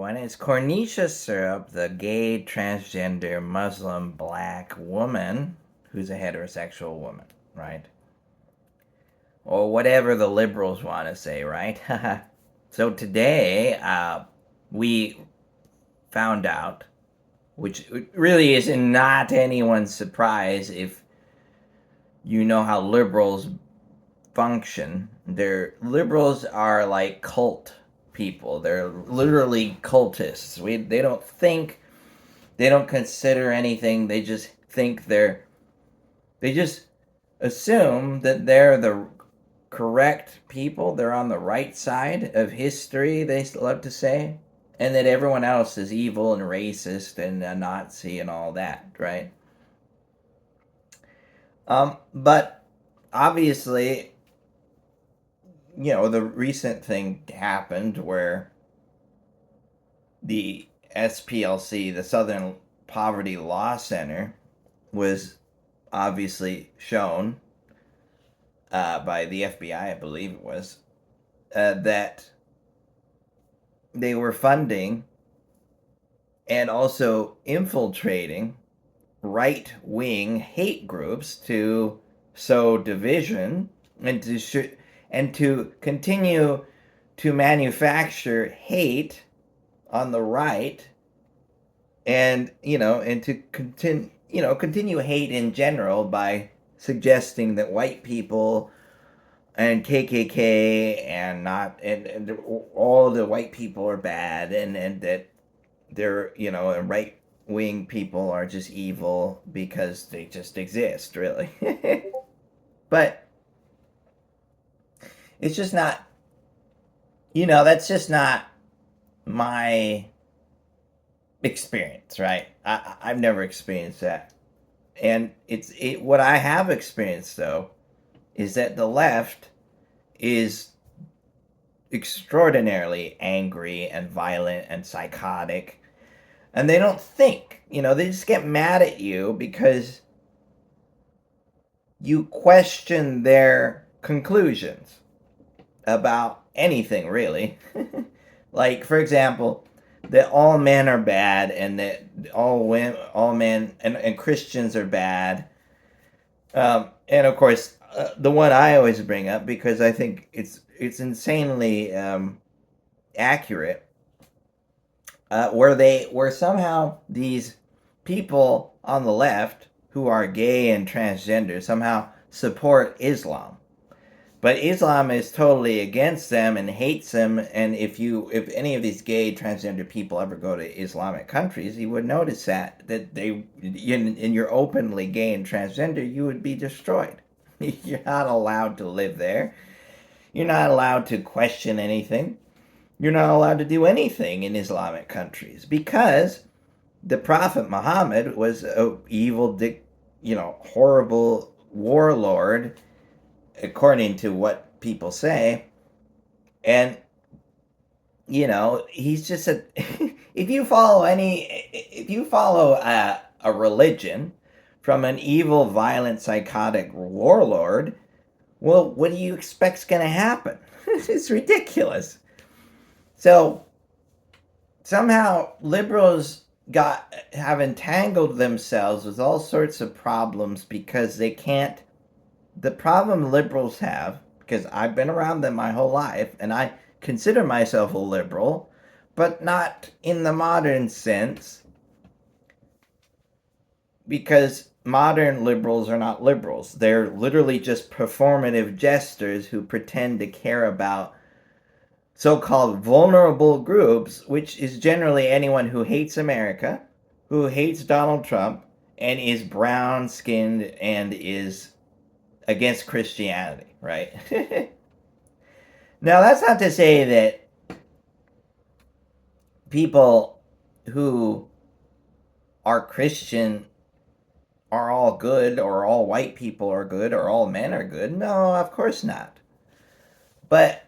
everyone. It's Cornisha Syrup, the gay, transgender, Muslim, black woman who's a heterosexual woman, right? Or whatever the liberals want to say, right? So today, we found out, which really is not anyone's surprise if you know how liberals function. Liberals are like cult people. They're literally cultists. They don't think, they don't consider anything. They just think they just assume that they're the correct people. They're on the right side of history, they love to say, and that everyone else is evil and racist and a Nazi and all that, right? But obviously, the recent thing happened where the SPLC, the Southern Poverty Law Center, was obviously shown by the FBI, I believe it was, that they were funding and also infiltrating right-wing hate groups to sow division and to continue to manufacture hate on the right, and to continue hate in general by suggesting that white people and KKK and all the white people are bad, and that they're right wing people are just evil because they just exist, really. But it's just not, that's just not my experience, right? I've never experienced that. And what I have experienced, though, is that the left is extraordinarily angry and violent and psychotic. And they don't think, they just get mad at you because you question their conclusions about anything, really. Like, for example, that all men are bad and that all men and Christians are bad. And of course, the one I always bring up, because I think it's insanely accurate, where somehow these people on the left who are gay and transgender somehow support Islam. But Islam is totally against them and hates them. And if any of these gay transgender people ever go to Islamic countries, you would notice that in your openly gay and transgender, you would be destroyed. You're not allowed to live there. You're not allowed to question anything. You're not allowed to do anything in Islamic countries because the Prophet Muhammad was an evil, horrible warlord, according to what people say. And he's just if you follow a religion from an evil, violent, psychotic warlord, well, what do you expect's going to happen? It's ridiculous. So somehow liberals have entangled themselves with all sorts of problems because they can't. The problem liberals have, because I've been around them my whole life, and I consider myself a liberal, but not in the modern sense, because modern liberals are not liberals. They're literally just performative jesters who pretend to care about so-called vulnerable groups, which is generally anyone who hates America, who hates Donald Trump, and is brown-skinned and is against Christianity, right? Now, that's not to say that people who are Christian are all good, or all white people are good, or all men are good. No, of course not. But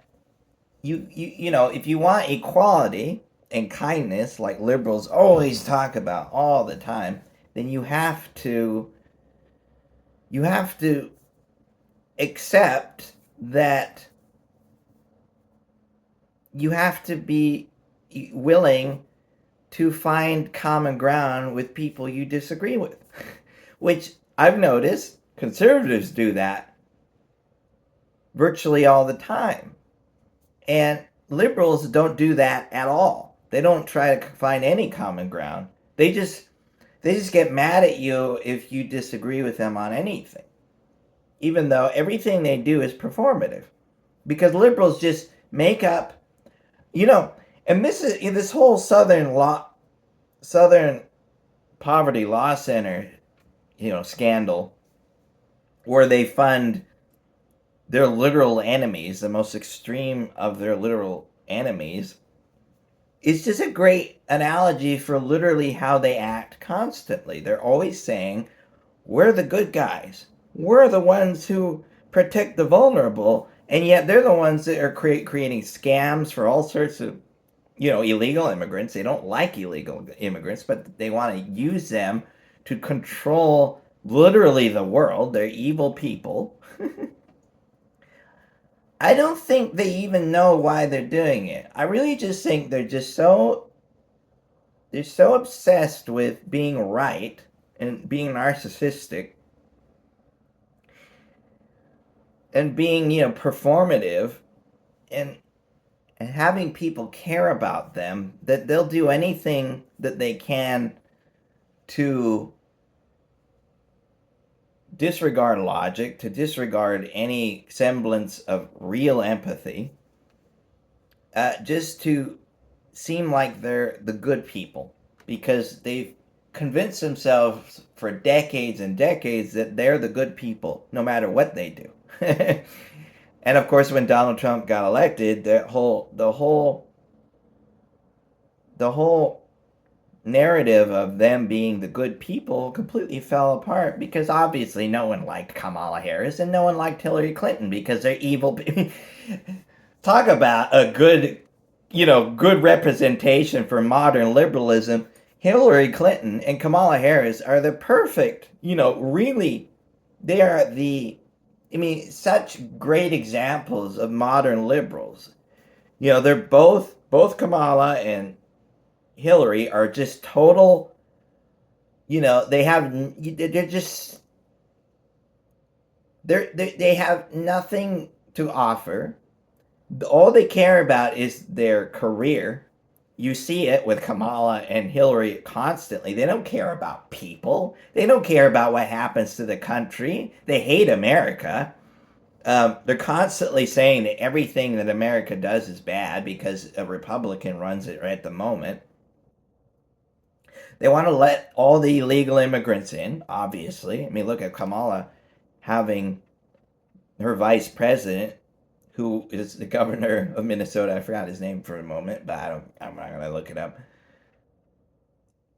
if you want equality and kindness, like liberals always talk about all the time, then you have to accept that you have to be willing to find common ground with people you disagree with, which I've noticed conservatives do that virtually all the time. And liberals don't do that at all. They don't try to find any common ground. They just get mad at you if you disagree with them on anything, even though everything they do is performative. Because liberals just make up, you know, and this whole Southern Poverty Law Center, scandal, where they fund their literal enemies, the most extreme of their literal enemies, is just a great analogy for literally how they act constantly. They're always saying, we're the good guys. We're the ones who protect the vulnerable, and yet they're the ones that are creating scams for all sorts of, illegal immigrants. They don't like illegal immigrants, but they want to use them to control literally the world. They're evil people. I don't think they even know why they're doing it. I really just think they're so obsessed with being right and being narcissistic and being, performative and having people care about them that they'll do anything that they can to disregard logic, to disregard any semblance of real empathy, just to seem like they're the good people, because they've convinced themselves for decades and decades that they're the good people no matter what they do. And of course, when Donald Trump got elected, the whole narrative of them being the good people completely fell apart, because obviously no one liked Kamala Harris and no one liked Hillary Clinton because they're evil. Talk about a good representation for modern liberalism. Hillary Clinton and Kamala Harris are the perfect, really, they are such great examples of modern liberals. They're both Kamala and Hillary are just total, they have nothing to offer. All they care about is their career. You see it with Kamala and Hillary constantly. They don't care about people. They don't care about what happens to the country. They hate America. They're constantly saying that everything that America does is bad because a Republican runs it right at the moment. They want to let all the illegal immigrants in, obviously. Look at Kamala having her vice president, who is the governor of Minnesota. I forgot his name for a moment, but I'm not going to look it up.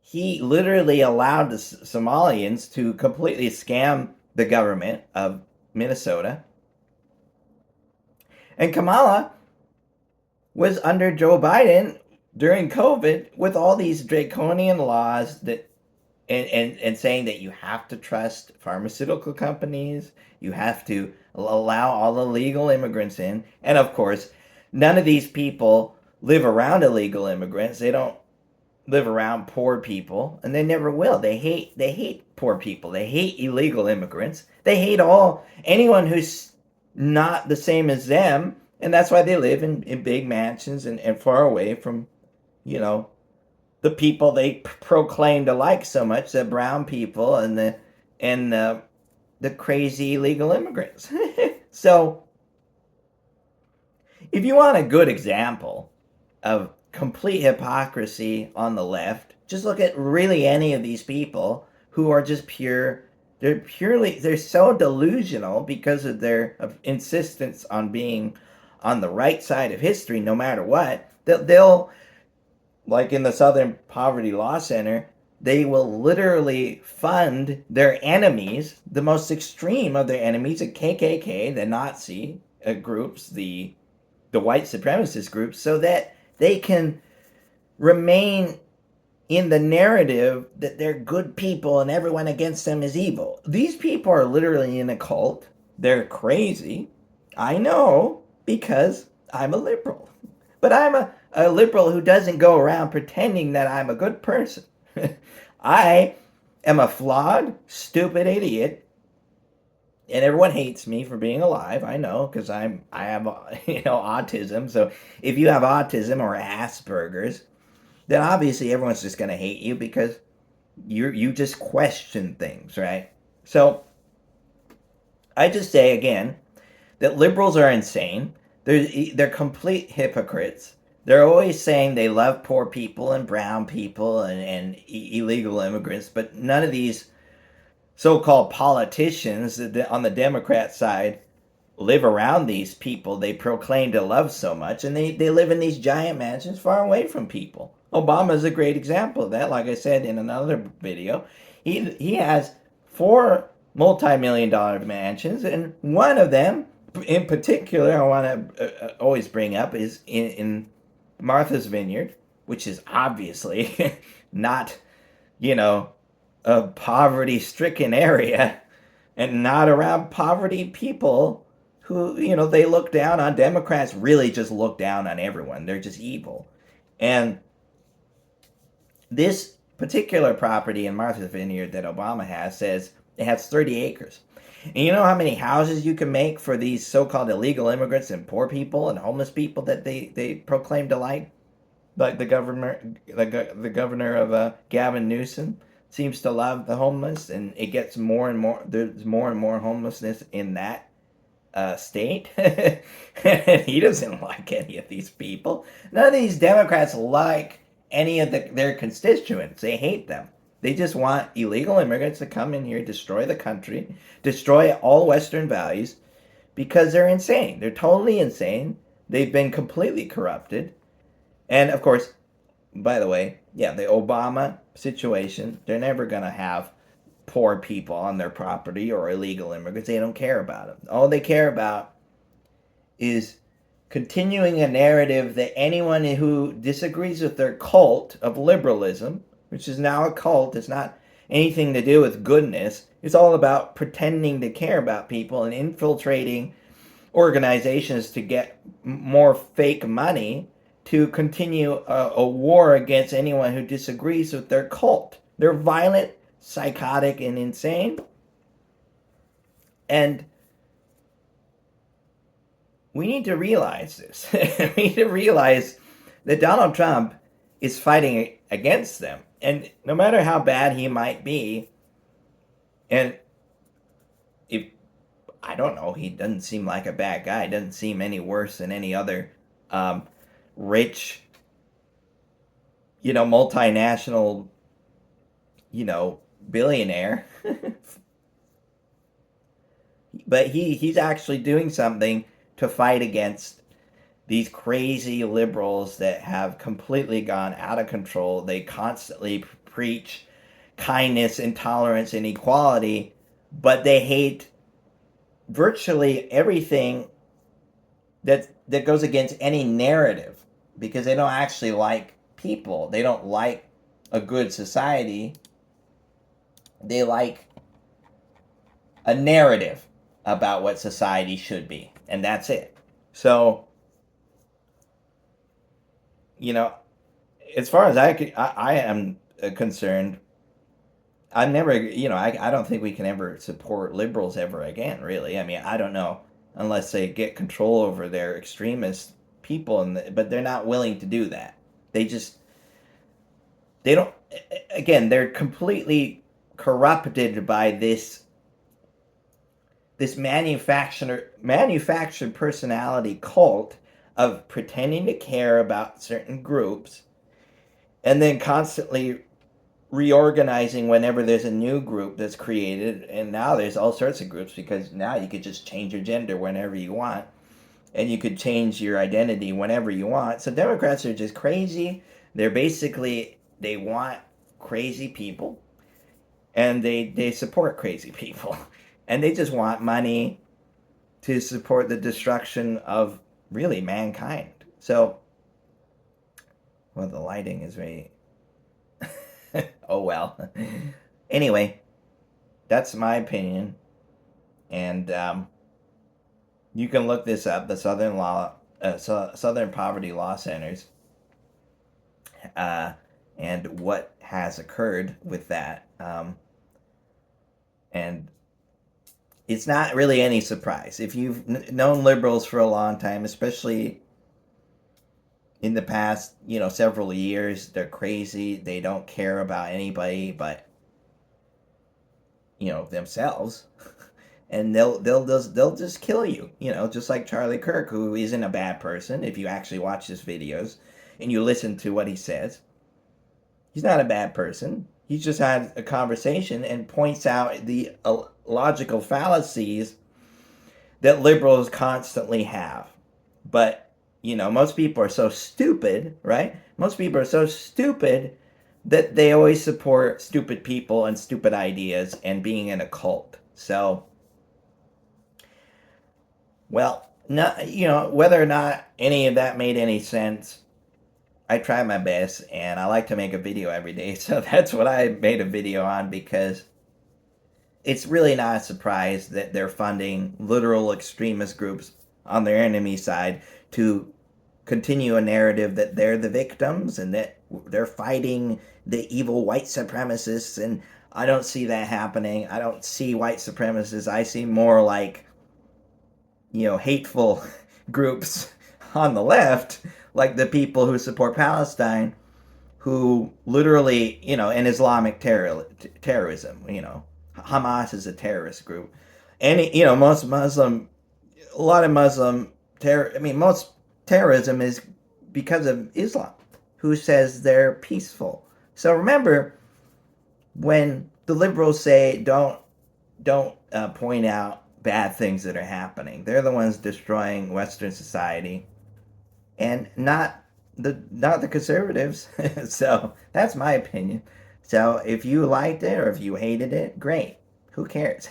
He literally allowed the Somalians to completely scam the government of Minnesota. And Kamala was under Joe Biden during COVID with all these draconian laws that and saying that you have to trust pharmaceutical companies, you have to allow all the legal immigrants in, and of course, none of these people live around illegal immigrants. They don't live around poor people, and they never will. They hate poor people. They hate illegal immigrants. They hate anyone who's not the same as them, and that's why they live in big mansions and far away from, the people they proclaim to like so much, the brown people and the crazy illegal immigrants. So, if you want a good example of complete hypocrisy on the left, just look at really any of these people who are just they're so delusional because of their insistence on being on the right side of history no matter what, they'll like in the Southern Poverty Law Center, they will literally fund their enemies, the most extreme of their enemies, the KKK, the Nazi groups, the white supremacist groups, so that they can remain in the narrative that they're good people and everyone against them is evil. These people are literally in a cult. They're crazy. I know, because I'm a liberal. But a liberal who doesn't go around pretending that I'm a good person. I am a flawed, stupid idiot, and everyone hates me for being alive. I know, because I have autism. So if you have autism or Asperger's, then obviously everyone's just going to hate you because you just question things, right? So I just say again that liberals are insane. They're complete hypocrites. They're always saying they love poor people and brown people and illegal immigrants, but none of these so-called politicians on the Democrat side live around these people they proclaim to love so much, and they live in these giant mansions far away from people. Obama is a great example of that. Like I said in another video, he has four multi-million-dollar mansions, and one of them in particular I want to always bring up is in Martha's Vineyard, which is obviously not, you know, a poverty-stricken area and not around poverty people who, they look down on. Democrats really just look down on everyone. They're just evil. And this particular property in Martha's Vineyard that Obama has says it has 30 acres. And you know how many houses you can make for these so-called illegal immigrants and poor people and homeless people that they proclaim to like? Like the governor of Gavin Newsom seems to love the homeless, and it gets more and more. There's more and more homelessness in that state. And he doesn't like any of these people. None of these Democrats like any of their constituents. They hate them. They just want illegal immigrants to come in here, destroy the country, destroy all Western values, because they're insane. They're totally insane. They've been completely corrupted. And of course, by the way, yeah, the Obama situation, they're never going to have poor people on their property or illegal immigrants. They don't care about them. All they care about is continuing a narrative that anyone who disagrees with their cult of liberalism, which is now a cult, it's not anything to do with goodness. It's all about pretending to care about people and infiltrating organizations to get more fake money to continue a war against anyone who disagrees with their cult. They're violent, psychotic, and insane. And we need to realize this. We need to realize that Donald Trump is fighting against them. And no matter how bad he might be, and if, I don't know, he doesn't seem like a bad guy. He doesn't seem any worse than any other rich, multinational, billionaire. But he's actually doing something to fight against these crazy liberals that have completely gone out of control. They constantly preach kindness and tolerance and equality, but they hate virtually everything that goes against any narrative, because they don't actually like people. They don't like a good society. They like a narrative about what society should be, and that's it. So, as far as I am concerned, I'm never, I don't think we can ever support liberals ever again, really. I mean, I don't know, unless they get control over their extremist people, but they're not willing to do that. They don't, again, they're completely corrupted by this manufactured personality cult of pretending to care about certain groups and then constantly reorganizing whenever there's a new group that's created. And now there's all sorts of groups, because now you could just change your gender whenever you want, and you could change your identity whenever you want. So Democrats are just crazy. They want crazy people, and they support crazy people. And they just want money to support the destruction of, really, mankind. So, well, the lighting is very... Oh, well. Anyway, that's my opinion. And you can look this up, the Southern Poverty Law Centers. and what has occurred with that. And it's not really any surprise. If you've known liberals for a long time, especially in the past, several years, they're crazy. They don't care about anybody but, themselves. And they'll just kill you, just like Charlie Kirk, who isn't a bad person. If you actually watch his videos and you listen to what he says, he's not a bad person. He's just had a conversation and points out the logical fallacies that liberals constantly have. But, most people are so stupid, right? Most people are so stupid that they always support stupid people and stupid ideas and being in a cult. So, well, not, whether or not any of that made any sense, I try my best, and I like to make a video every day. So that's what I made a video on, because it's really not a surprise that they're funding literal extremist groups on their enemy side to continue a narrative that they're the victims and that they're fighting the evil white supremacists. And I don't see that happening. I don't see white supremacists. I see more like, hateful groups on the left, like the people who support Palestine, who literally, in Islamic terrorism, Hamas is a terrorist group. And, most Muslim, a lot of Muslim terror, most terrorism is because of Islam, who says they're peaceful. So remember, when the liberals say don't point out bad things that are happening, they're the ones destroying Western society, and not the conservatives. So that's my opinion. So if you liked it or if you hated it, great. Who cares?